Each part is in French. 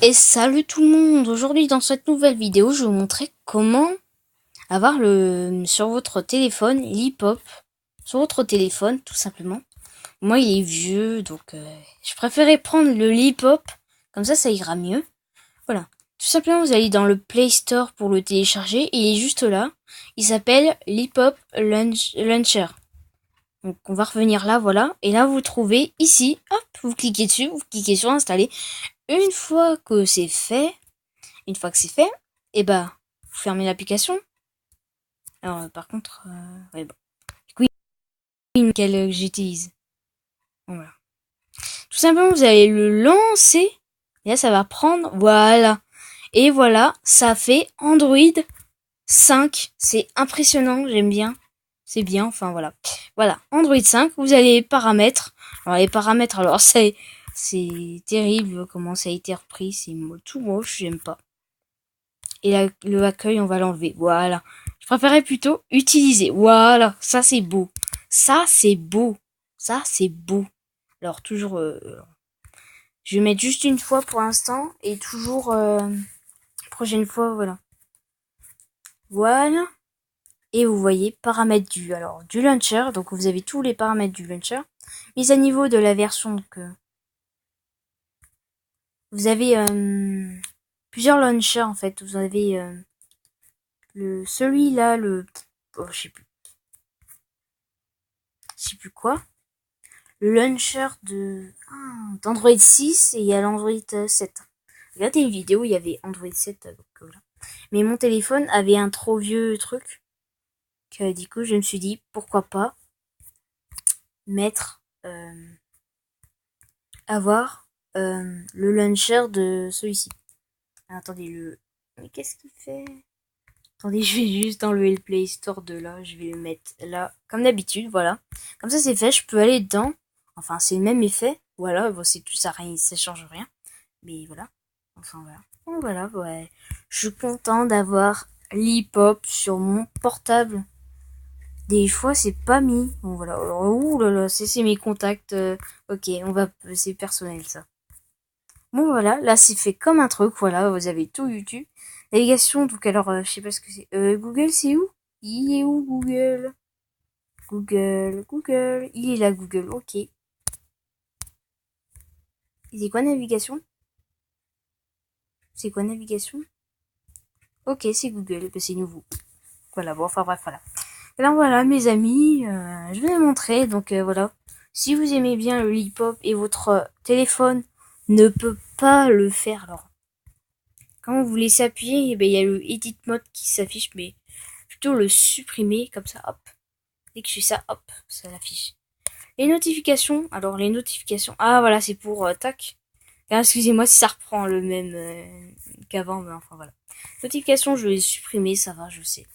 Et salut tout le monde. Aujourd'hui dans cette nouvelle vidéo je vais vous montrer comment avoir sur votre téléphone l'hip-hop sur votre téléphone tout simplement. Moi il est vieux donc je préférais prendre le hip-hop, comme ça ira mieux. Voilà, tout simplement vous allez dans le Play Store pour le télécharger, il est juste là, il s'appelle l'hip-hop Launcher. Donc on va revenir là, voilà, et là vous trouvez ici, hop, vous cliquez dessus, vous cliquez sur installer. Une fois que c'est fait, Une fois que c'est fait, et bah, vous fermez l'application. Alors, par contre, ouais, bon. Du coup, qu'elle j'utilise. Bon, voilà. Tout simplement, vous allez le lancer. Et là, ça va prendre. Voilà. Et voilà, ça fait Android 5. C'est impressionnant, j'aime bien. C'est bien, enfin voilà. Voilà, Android 5, vous allez les paramètres. Alors, les paramètres, alors, c'est terrible comment ça a été repris. C'est tout moche, j'aime pas. Et le accueil, on va l'enlever. Voilà. Je préférais plutôt utiliser. Voilà. Ça, c'est beau. Ça, c'est beau. Ça, c'est beau. Alors, toujours... je vais mettre juste une fois pour l'instant. Et toujours... prochaine fois, voilà. Voilà. Et vous voyez, paramètres du launcher. Donc, vous avez tous les paramètres du launcher. Mise à niveau de la version. Donc, vous avez plusieurs launchers, en fait. Vous avez celui-là, oh, je sais plus quoi. Le launcher d'Android 6 et il y a l'Android 7. Regardez une vidéo, il y avait Android 7. Donc, voilà. Mais mon téléphone avait un trop vieux truc. Que, du coup, je me suis dit, pourquoi pas mettre, avoir le launcher de celui-ci. Attendez, mais qu'est-ce qu'il fait? Attendez, je vais juste enlever le Play Store de là. Je vais le mettre là, comme d'habitude, voilà. Comme ça, c'est fait, je peux aller dedans. Enfin, c'est le même effet. Voilà, bon, c'est tout ça, ça change rien. Mais voilà. Enfin, voilà. Bon, voilà, ouais. Je suis content d'avoir l'hip-hop sur mon portable. Des fois, c'est pas mis. Bon, voilà. Ouh là là, c'est mes contacts. Ok, c'est personnel, ça. Bon, voilà. Là, c'est fait comme un truc. Voilà, vous avez tout YouTube. Navigation, donc alors, je sais pas ce que c'est. Google, c'est où? Il est où, Google? Google. Il est là, Google. Ok. C'est quoi navigation? C'est quoi navigation? Ok, c'est Google. Ben, c'est nouveau. Voilà, bon, enfin bref, voilà. Alors voilà, mes amis, je vais vous montrer. Donc voilà, si vous aimez bien le hip-hop et votre téléphone ne peut pas le faire, alors quand vous laissez appuyer, eh ben, il y a le edit mode qui s'affiche, mais plutôt le supprimer comme ça, hop. Dès que je fais ça, hop, ça l'affiche. Les notifications, alors les notifications, ah voilà, c'est pour tac. Ah, excusez-moi si ça reprend le même qu'avant, mais enfin voilà. Notifications, je vais les supprimer, ça va, je sais.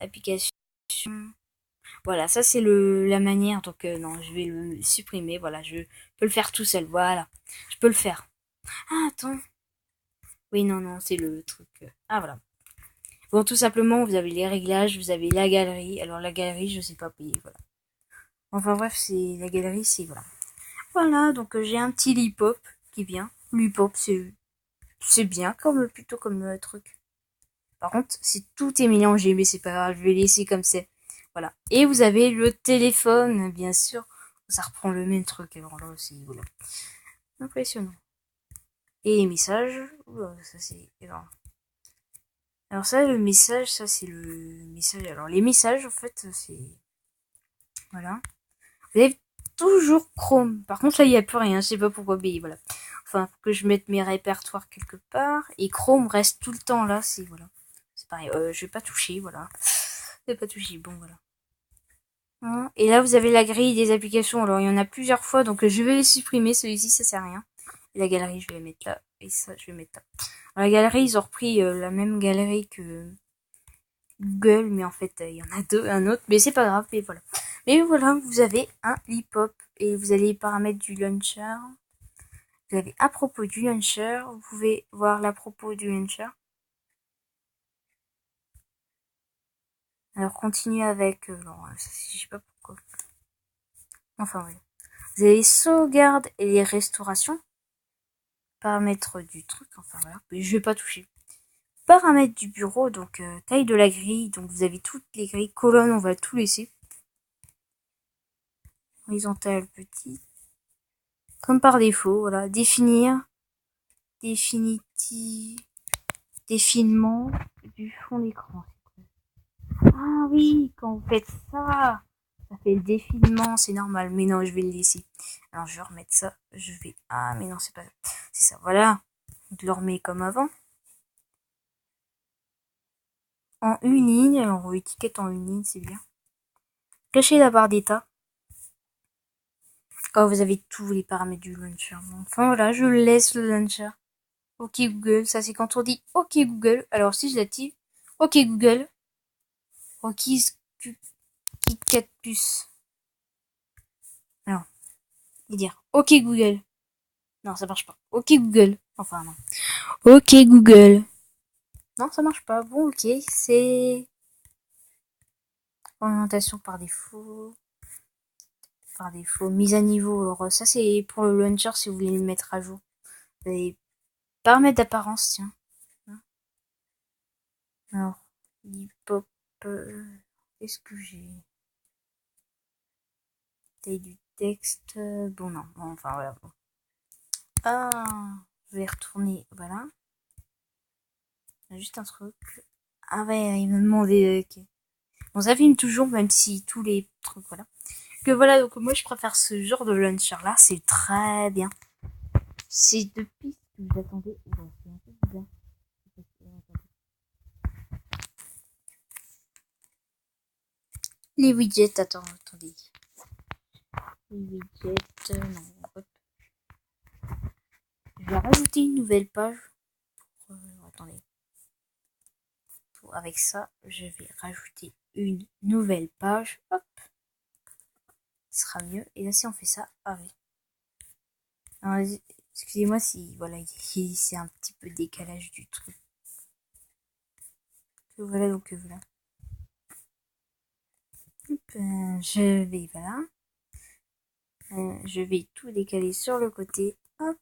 Application. Voilà, ça c'est la manière. Donc non, je vais le supprimer. Voilà, je peux le faire tout seul. Voilà, je peux le faire. Ah attends. Oui non non, c'est le truc. Ah voilà. Bon, tout simplement, vous avez les réglages, vous avez la galerie. Alors la galerie, je sais pas payer. Voilà. Enfin bref, c'est la galerie, c'est voilà. Voilà, donc j'ai un petit hip-hop qui vient. L'hip-hop, c'est bien comme plutôt comme truc. Par contre, si tout est mélangé, mais c'est pas grave, je vais laisser comme c'est. Voilà. Et vous avez le téléphone, bien sûr. Ça reprend le même truc. Alors là aussi, voilà. Impressionnant. Et les messages, ça c'est. Alors ça, le message, ça c'est le message. Alors les messages, en fait, c'est. Voilà. Vous avez toujours Chrome. Par contre, là, il n'y a plus rien. Je sais pas pourquoi, mais voilà. Enfin, faut que je mette mes répertoires quelque part. Et Chrome reste tout le temps là. C'est voilà. C'est pareil. Je vais pas toucher, voilà. Je vais pas toucher. Bon, voilà. Et là, vous avez la grille des applications. Alors, il y en a plusieurs fois, donc je vais les supprimer. Celui-ci, ça sert à rien. Et la galerie, je vais la mettre là. Et ça, je vais mettre là. Alors, la galerie, ils ont repris la même galerie que Google, mais en fait, il y en a un autre. Mais c'est pas grave, mais voilà. Mais voilà, vous avez un hip-hop. Et vous allez les paramètres du launcher. Vous avez à propos du launcher. Vous pouvez voir l'à propos du launcher. Alors, continuez avec... non, je sais pas pourquoi. Enfin, oui. Vous avez les sauvegardes et les restaurations. paramètres du truc, enfin voilà, mais je vais pas toucher. Paramètres du bureau, donc taille de la grille, donc vous avez toutes les grilles, colonnes, on va tout laisser. Horizontale, petit. Comme par défaut, voilà, définir, défilement du fond d'écran. Ah oui, quand vous faites ça, ça fait le défilement, c'est normal. Mais non, je vais le laisser. Alors je vais remettre ça. Ah, mais non, c'est pas ça. C'est ça, voilà. Je le remets comme avant. En une ligne, alors on étiquette en une ligne, c'est bien. Cacher la barre d'état. Oh, vous avez tous les paramètres du launcher. Enfin voilà, je laisse le launcher. OK Google, ça c'est quand on dit OK Google. Alors si je l'active, OK Google. OK KitKat Plus. Alors, et dire OK Google. Non, ça marche pas. OK Google. Enfin non. OK Google. Non, ça marche pas. Bon, OK, c'est orientation par défaut. Par défaut, mise à niveau. Alors ça c'est pour le launcher si vous voulez le mettre à jour. Et paramètres d'apparence, tiens. Alors, hip-hop, qu'est-ce que j'ai? Taille du texte, bon non, bon, enfin voilà. Bon. Ah, je vais retourner, voilà. Juste un truc. Ah ouais, il me demandait, ok. Bon, ça filme toujours, même si tous les trucs, voilà. Que voilà, donc moi je préfère ce genre de launcher là, c'est très bien. C'est depuis que vous attendez. Bon, c'est un peu bizarre. Les widgets, attendez. Les widgets, non, hop. Je vais rajouter une nouvelle page. Attendez. Avec ça, je vais rajouter une nouvelle page. Hop. Ce sera mieux. Et là, si on fait ça, ah oui. Alors, excusez-moi si, voilà, c'est un petit peu décalage du truc. Voilà, donc voilà. Hop, je vais, voilà. Je vais tout décaler sur le côté. Hop.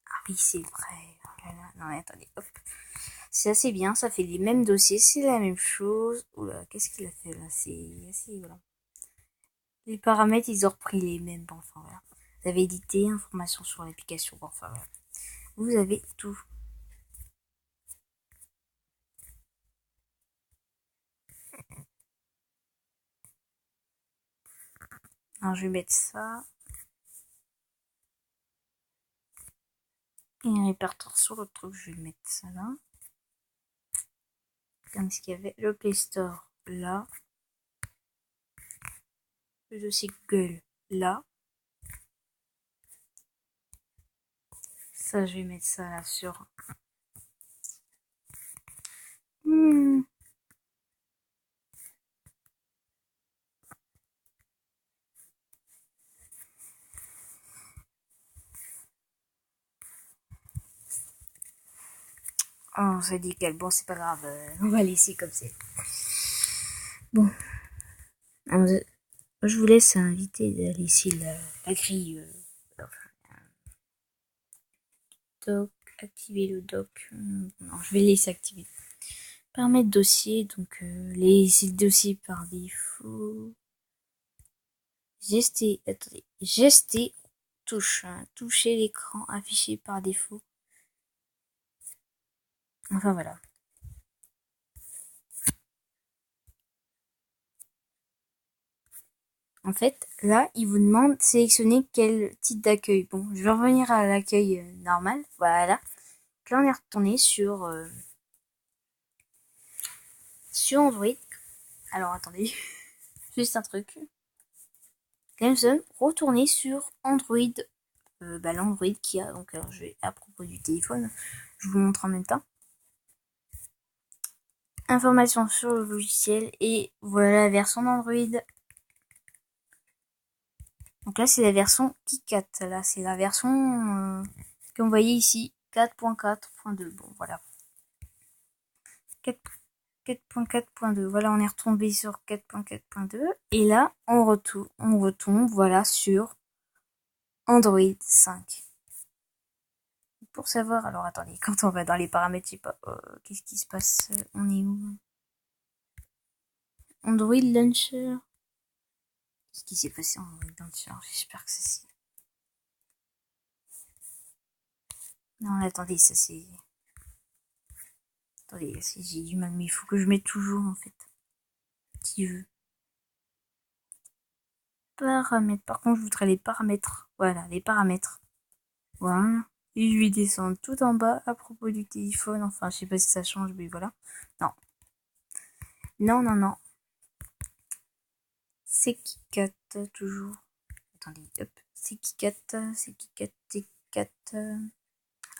Ah oui, c'est vrai. Oh là là. Non, mais attendez. Hop. C'est assez bien. Ça fait les mêmes dossiers. C'est la même chose. Oula, qu'est-ce qu'il a fait là? C'est assez, voilà. Les paramètres, ils ont repris les mêmes. Bon, enfin, voilà. Vous avez édité, informations sur l'application. Bon, enfin, voilà. Vous avez tout. Alors, je vais mettre ça. Et un répertoire sur le truc, je vais mettre ça là. Comme ce qu'il y avait le Play Store là. Le dossier Google là. Ça, je vais mettre ça là sur. Oh, ça décale. Bon, c'est pas grave. On va laisser comme c'est. Bon. Alors, je vous laisse inviter à laisser la grille. Doc. Activer le doc. Non, je vais laisser activer. Paramètres dossier. Donc, les dossiers par défaut. Gester. Attendez. Gester. Touche. Hein, toucher l'écran affiché par défaut. Enfin, voilà. En fait, là, il vous demande de sélectionner quel type d'accueil. Bon, je vais revenir à l'accueil normal. Voilà. Là, on est retourné sur Android. Alors, attendez. Juste un truc. Clemson, retourner sur Android. L'Android qu'il y a. Donc, alors, je vais, à propos du téléphone, je vous montre en même temps. Information sur le logiciel. Et voilà la version d'Android. Donc là, c'est la version KitKat. Là, c'est la version que vous voyez ici. 4.4.2. Bon, voilà. 4.4.2. Voilà, on est retombé sur 4.4.2. Et là, on retombe, voilà, sur Android 5. Pour savoir, alors attendez, quand on va dans les paramètres, je sais pas, qu'est-ce qui se passe? On est où? Android Launcher. Qu'est-ce qui s'est passé en Android Launcher? J'espère que c'est... Non, attendez, ça c'est... Attendez, j'ai du mal, mais il faut que je mette toujours, en fait. Si je veux. Paramètres. Par contre, je voudrais les paramètres. Voilà, les paramètres. Voilà. Et je vais descendre tout en bas à propos du téléphone. Enfin, je sais pas si ça change, mais voilà. Non. Non, non, non. C'est KitKat, toujours. Attendez, hop. C'est KitKat.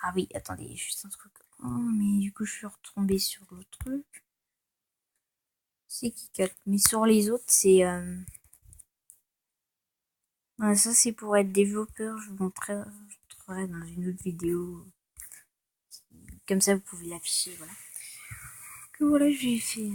Ah oui, attendez, juste un truc. Oh, mais du coup, je suis retombée sur l'autre truc. C'est KitKat. Mais sur les autres, c'est... Voilà, ça, c'est pour être développeur. Je vous montrerai dans une autre vidéo. Comme ça, vous pouvez l'afficher, voilà. Que voilà, j'ai fait...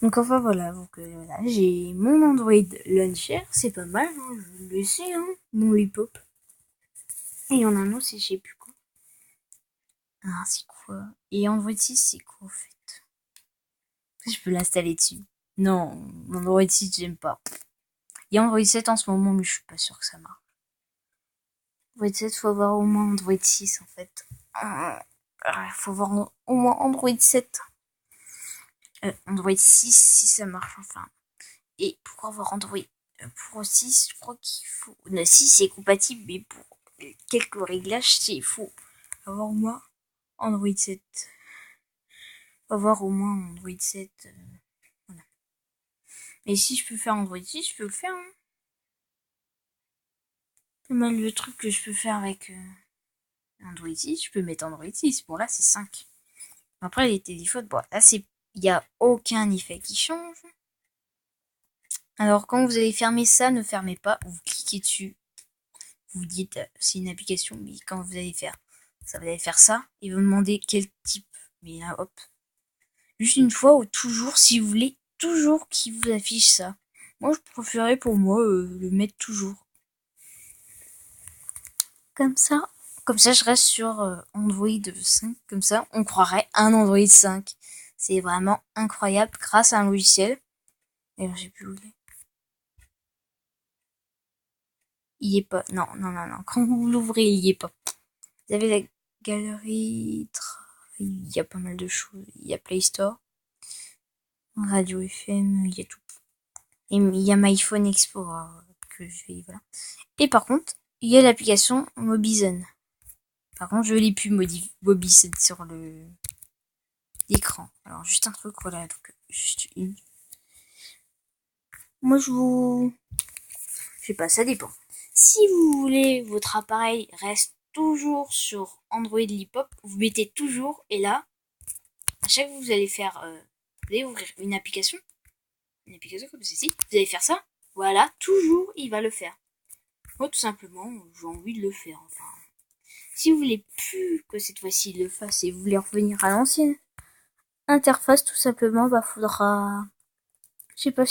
Donc enfin voilà, voilà, j'ai mon Android Launcher, c'est pas mal, hein, je le sais, hein, mon hip-hop. Et il y en a un autre, c'est je sais plus quoi. Ah, c'est quoi? Et Android 6, c'est quoi en fait? Je peux l'installer dessus. Non, Android 6, j'aime pas. Il y a Android 7 en ce moment, mais je suis pas sûre que ça marche. Android 7, faut avoir au moins Android 6 en fait. Faut avoir au moins Android 7. Android 6 si ça marche enfin. Et pour avoir Android pour 6, je crois qu'il faut... Le 6 c'est compatible, mais pour quelques réglages, il faut avoir au moins Android 7. Avoir au moins Android 7. Voilà. Mais si je peux faire Android 6, je peux le faire. Hein. C'est mal le truc que je peux faire avec Android 6, je peux mettre Android 6. Bon, là, c'est 5. Après, les téléphones, bon, là, c'est... Il n'y a aucun effet qui change. Alors, quand vous allez fermer ça, ne fermez pas. Vous cliquez dessus. Vous dites, c'est une application, mais quand vous allez faire ça, vous allez faire ça. Et vous demandez quel type. Mais là, hop. Juste une fois ou toujours, si vous voulez, toujours qu'il vous affiche ça. Moi, je préférais pour moi le mettre toujours. Comme ça, je reste sur Android 5. Comme ça, on croirait un Android 5. C'est vraiment incroyable grâce à un logiciel. Et j'ai plus où il est. Il y est pas. Non, non, non, non. Quand vous l'ouvrez, il y est pas. Vous avez la galerie. Il y a pas mal de choses. Il y a Play Store. Radio FM, il y a tout. Et il y a MyPhone Explorer que je vais. Voilà. Et par contre, il y a l'application Mobizen. Par contre, je l'ai plus Mobizen sur l'écran. Alors, juste un truc, voilà. Donc, juste une. Moi, je sais pas, ça dépend. Si vous voulez, votre appareil reste toujours sur Android Lipop, vous mettez toujours, et là, à chaque fois que vous allez faire, vous allez ouvrir une application comme ceci, vous allez faire ça, voilà, toujours, il va le faire. Moi, tout simplement, j'ai envie de le faire, enfin. Si vous voulez plus que cette fois-ci il le fasse et vous voulez revenir à l'ancienne interface, tout simplement, faudra, je sais pas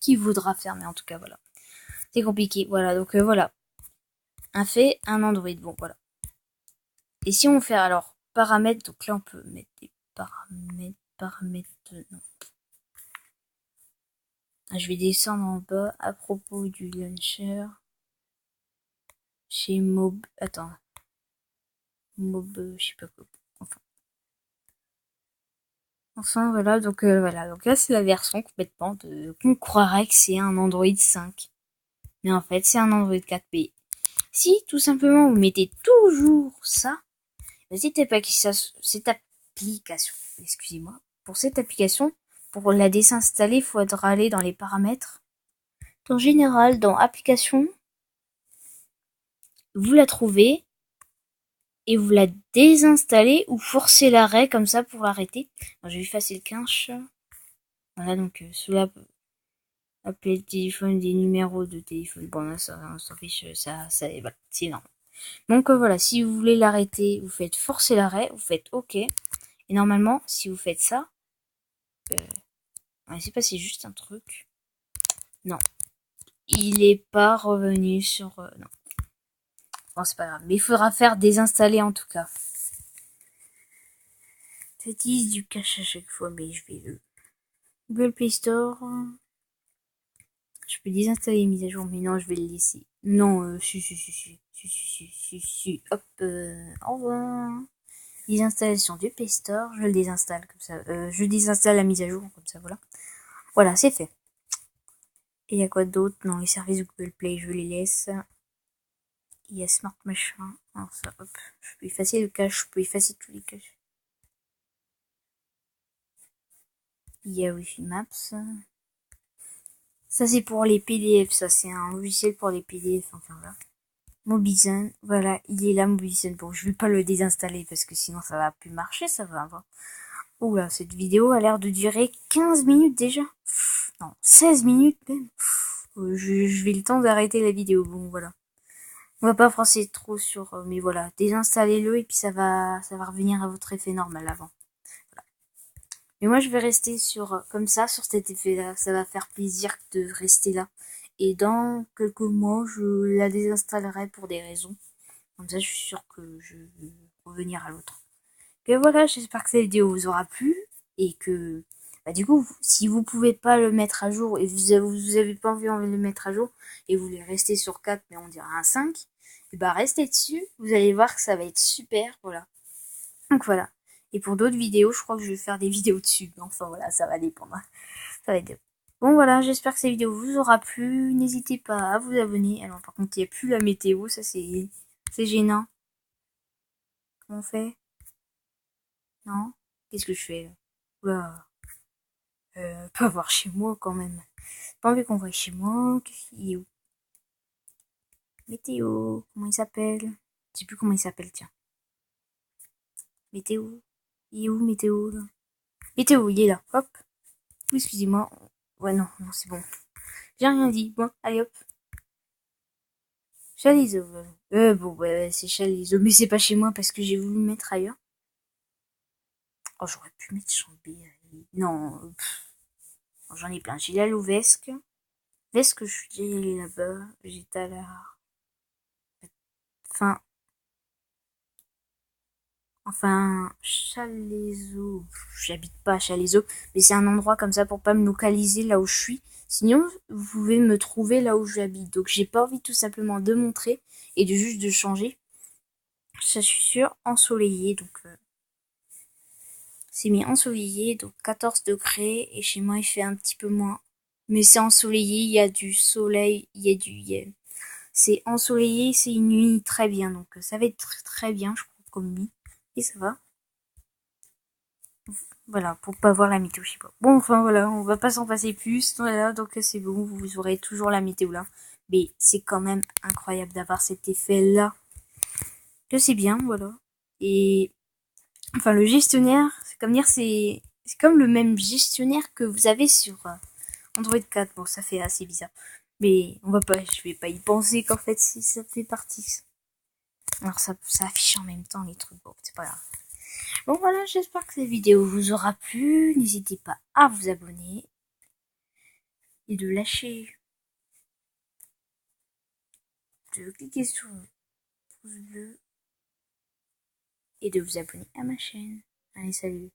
qui voudra faire, mais en tout cas, voilà. C'est compliqué, voilà, donc voilà. Un Android, bon, voilà. Et si on fait alors paramètres, donc là on peut mettre des paramètres, non. Je vais descendre en bas à propos du launcher. Chez Mob, attends. Mob, je sais pas quoi. Enfin voilà, donc voilà. Donc là c'est la version complètement qu'on croirait que c'est un Android 5. Mais en fait c'est un Android 4P. Si tout simplement vous mettez toujours ça, cette application, excusez-moi, pour cette application, pour la désinstaller, il faudra aller dans les paramètres. En général, dans application, vous la trouvez et vous la désinstallez ou forcez l'arrêt comme ça pour l'arrêter. Je vais effacer le cache. Voilà, donc cela peut appeler le téléphone, des numéros de téléphone. Bon, là, ça, on s'en fiche, ça, voilà, c'est énorme. Donc voilà, si vous voulez l'arrêter, vous faites forcer l'arrêt, vous faites OK. Et normalement, si vous faites ça, On va passer juste un truc. Non. Il est pas revenu sur... non. Bon, c'est pas grave. Mais il faudra faire désinstaller en tout cas. Ça utilise du cache à chaque fois, mais je vais le... Google Play Store. Je peux désinstaller les mises à jour, mais non, je vais le laisser. Non, si. Hop, au revoir. Désinstallation du Play Store, je le désinstalle comme ça. Je désinstalle la mise à jour, comme ça, voilà. Voilà, c'est fait. Et il y a quoi d'autre? Non, les services Google Play, je les laisse. Il y a Smart Machin. Alors ça, hop. Je peux effacer le cache, je peux effacer tous les caches. Il y a Wi-Fi Maps. Ça, c'est pour les PDF, ça, c'est un logiciel pour les PDF, enfin, voilà. Mobizen, voilà, il est là, Mobizen. Bon, je vais pas le désinstaller parce que sinon ça va plus marcher, ça va avoir. Oula, cette vidéo a l'air de durer 15 minutes déjà. Non, 16 minutes même. Je vais le temps d'arrêter la vidéo, bon, voilà. On va pas forcer trop sur, mais voilà, désinstallez-le et puis ça va revenir à votre effet normal avant. Voilà. Mais moi, je vais rester sur, comme ça, sur cet effet-là. Ça va faire plaisir de rester là. Et dans quelques mois, je la désinstallerai pour des raisons. Comme ça, je suis sûre que je vais revenir à l'autre. Et voilà, j'espère que cette vidéo vous aura plu. Et que, bah, du coup, si vous pouvez pas le mettre à jour et vous avez pas envie de le mettre à jour et vous voulez rester sur 4, mais on dirait un 5, et bah, restez dessus. Vous allez voir que ça va être super. Voilà. Donc voilà. Et pour d'autres vidéos, je crois que je vais faire des vidéos dessus. Enfin voilà, ça va dépendre. Ça va être... Bon voilà, j'espère que cette vidéo vous aura plu. N'hésitez pas à vous abonner. Alors par contre, il n'y a plus la météo, ça c'est gênant. Comment on fait? Non? Qu'est-ce que je fais là? Oula. Pas voir chez moi quand même. Pas envie qu'on voit chez moi. Il est où? Météo. Comment il s'appelle? Je sais plus comment il s'appelle, tiens. Météo. Il est où météo là? Météo, il est là. Hop. Oui, excusez-moi. Ouais, non, c'est bon. J'ai rien dit. Bon, allez hop. Chalizo. Bon, ouais, c'est Chalizo. Mais c'est pas chez moi parce que j'ai voulu le mettre ailleurs. Oh, j'aurais pu mettre Chambé. Non. J'en ai plein. J'ai la Louvesque. Vesque, je suis déjà allée là-bas. J'étais à la... Enfin, Chalaiso. J'habite pas à Chalaiso, mais c'est un endroit comme ça pour pas me localiser là où je suis. Sinon, vous pouvez me trouver là où j'habite. Donc, j'ai pas envie tout simplement de montrer et de juste de changer. Ça, je suis sûre, ensoleillé. Donc, c'est mis ensoleillé, donc 14 degrés. Et chez moi, il fait un petit peu moins. Mais c'est ensoleillé, il y a du soleil, il y a du... C'est ensoleillé, c'est une nuit très bien. Donc, ça va être très, très bien, je crois, comme nuit. Et ça va. Voilà, pour pas voir la météo, je sais pas. Bon, enfin voilà, on va pas s'en passer plus. Voilà, donc c'est bon, vous aurez toujours la météo là. Mais c'est quand même incroyable d'avoir cet effet là. Que c'est bien, voilà. Et enfin le gestionnaire, c'est comme dire, c'est comme le même gestionnaire que vous avez sur Android 4. Bon, ça fait assez bizarre. Mais on va pas, je vais pas y penser qu'en fait si ça fait partie. Alors ça affiche en même temps les trucs. Bon, c'est pas grave. Bon voilà, j'espère que cette vidéo vous aura plu. N'hésitez pas à vous abonner et de lâcher, de cliquer sur le pouce bleu et de vous abonner à ma chaîne. Allez, salut!